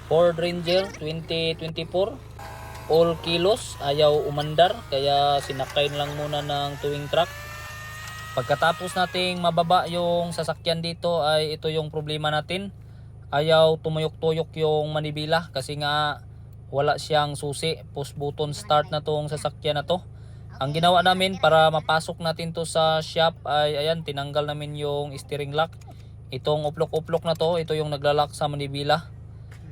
Ford Ranger 2024. All kilos, ayaw umandar, kaya sinakay lang muna ng towing truck. Pagkatapos nating mababa yung sasakyan dito ay ito yung problema natin. Ayaw tumuyok-tuyok yung manibila kasi nga wala siyang susi. Push button start na tong sasakyan na to. Ang ginawa namin para mapasok natin to sa shop ay ayan, tinanggal namin yung steering lock. Itong uplok-uplok na to, ito yung naglalak sa manibila.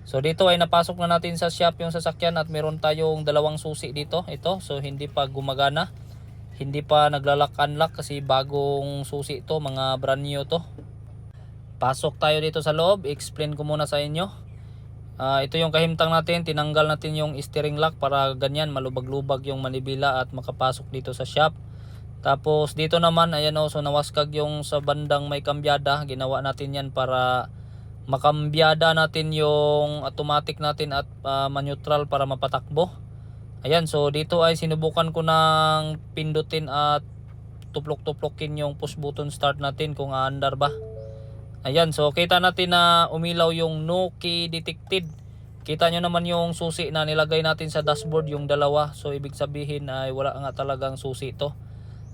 So dito ay napasok na natin sa shop yung sasakyan at meron tayong dalawang susi dito. Ito, so hindi pa gumagana. Hindi pa naglalak-unlock kasi bagong susi to, mga brand new to. Pasok tayo dito sa loob, explain ko muna sa inyo. Ito yung kahimtang natin, tinanggal natin yung steering lock para ganyan malubag-lubag yung manibila at makapasok dito sa shop. Tapos dito naman, ayan o, so nawaskag yung sa bandang may kambyada. Ginawa natin yan para makambyada natin yung automatic natin at maneutral para mapatakbo. Ayan, so dito ay sinubukan ko ng pindutin at tuplok-tuplokin yung push button start natin kung aandar ba. Ayan, so kita natin na umilaw yung no key detected. Kita nyo naman yung susi na nilagay natin sa dashboard, yung dalawa. So ibig sabihin ay wala nga talagang susi to.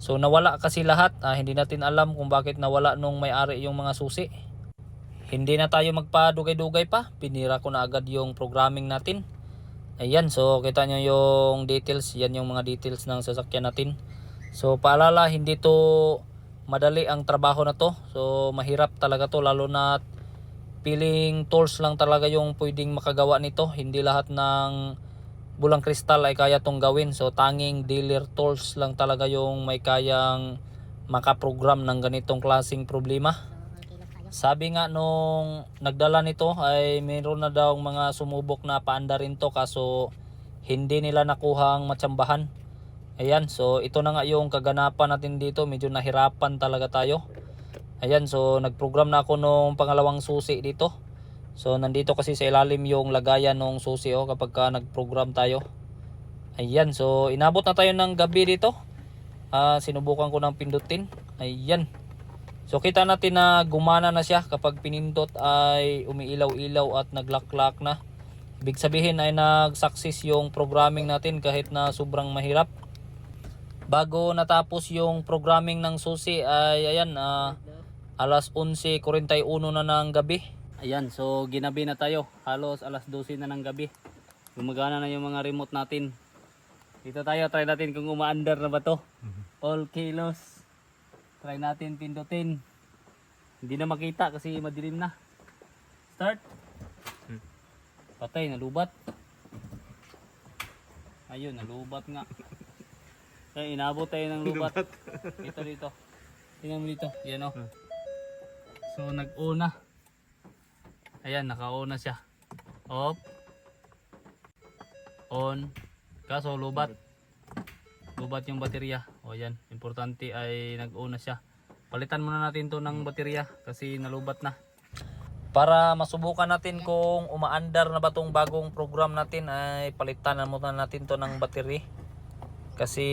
So nawala kasi lahat. Hindi natin alam kung bakit nawala nung may-ari yung mga susi. Hindi na tayo magpadugay-dugay pa. Pinira ko na agad yung programming natin. Ayan, so kita nyo yung details. Yan yung mga details ng sasakyan natin. So paalala, hindi to madali ang trabaho na to. So mahirap talaga to, lalo na piling tools lang talaga yung pwedeng makagawa nito. Hindi lahat ng bulang kristal ay kaya tong gawin. So tanging dealer tools lang talaga yung may kayang makaprogram ng ganitong klaseng problema. Sabi nga nung nagdala nito ay mayroon na daw mga sumubok na paanda rin to, kaso hindi nila nakuhang matsambahan. Ayan, so ito na nga yung kaganapan natin dito. Medyo nahirapan talaga tayo. Ayan, so nagprogram na ako nung pangalawang susi dito. So nandito kasi sa ilalim yung lagayan ng susi kapag ka nagprogram tayo. Ayan, so inabot na tayo ng gabi dito. Sinubukan ko ng pindutin. Ayan. So kita natin na gumana na siya kapag pinindot ay umiilaw-ilaw at naglaklak na. Ibig sabihin ay nag-success yung programming natin kahit na sobrang mahirap. Bago natapos yung programming ng susi ay ayan, alas 11:41 na ng gabi. Ayan, so ginabi na tayo. Halos alas 12 na ng gabi. Gumagana na yung mga remote natin. Dito tayo, try natin kung umaandar na ba to. All kilos. Try natin pindutin. Hindi na makita kasi madilim na. Start. Patay, nalubat. Ayun, nalubat nga. Kaya inabot tayo ng lubat. Ito dito. Tingnan mo dito. Yan o. So nag-on na. Ayan, naka-on na siya. Off. On. Kaso lubat. Lubat yung baterya. O yan. Importante ay nag-on na siya. Palitan muna natin to ng baterya kasi nalubat na. Para masubukan natin kung umaandar na ba tong bagong program natin ay palitan muna natin to ng baterya. Kasi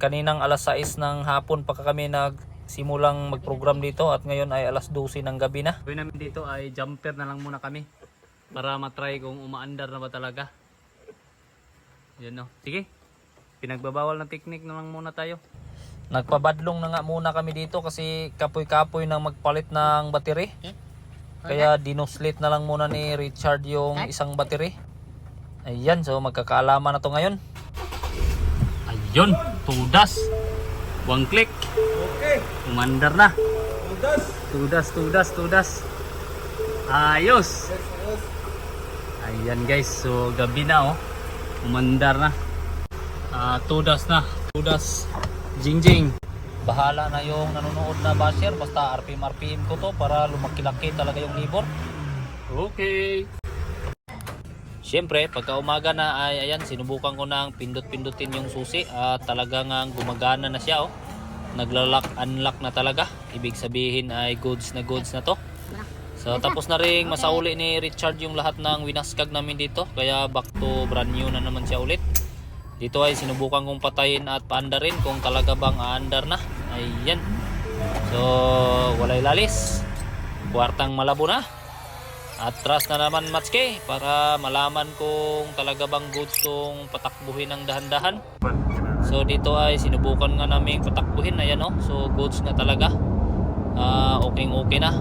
kaninang alas 6 ng hapon pa kami nagsimulang mag-program dito at ngayon ay alas 12 ng gabi na. Gawin namin dito ay jumper na lang muna kami para matry kung umaandar na ba talaga. Yan o. Sige, pinagbabawal na technique na lang muna tayo. Nagpabadlong na nga muna kami dito kasi kapoy-kapoy nang magpalit ng battery. Kaya dinuslit na lang muna ni Richard yung isang battery. Ayan, so magkakaalaman na to ngayon. Ayun, tudas. One click. Okay. Umandar na. Tudas. Tudas. Ayos. Ayan guys, so gabi na Umandar na. Tudas na. Tudas. Jingjing. Bahala na yung nanonood na basher. Basta RPM ko to para lumaki-laki talaga yung libor. Okay. Siyempre, pagka umaga na ay ayan, sinubukan ko nang pindot-pindutin yung susi at talagang gumagana na siya Naglalak-unlock na talaga. Ibig sabihin ay goods na to. So tapos na ring masauli ni Richard yung lahat ng winaskag namin dito. Kaya back to brand new na naman siya ulit. Dito ay sinubukan kong patayin at paandarin kung talaga bang aandar na. Ayan. So walay lalis. Kwartang malabo na. Atras na naman Matske para malaman kung talaga bang goods tong patakbuhin ng dahan-dahan. So dito ay sinubukan nga namin patakbuhin, ayan o. So goods nga talaga. Okay na.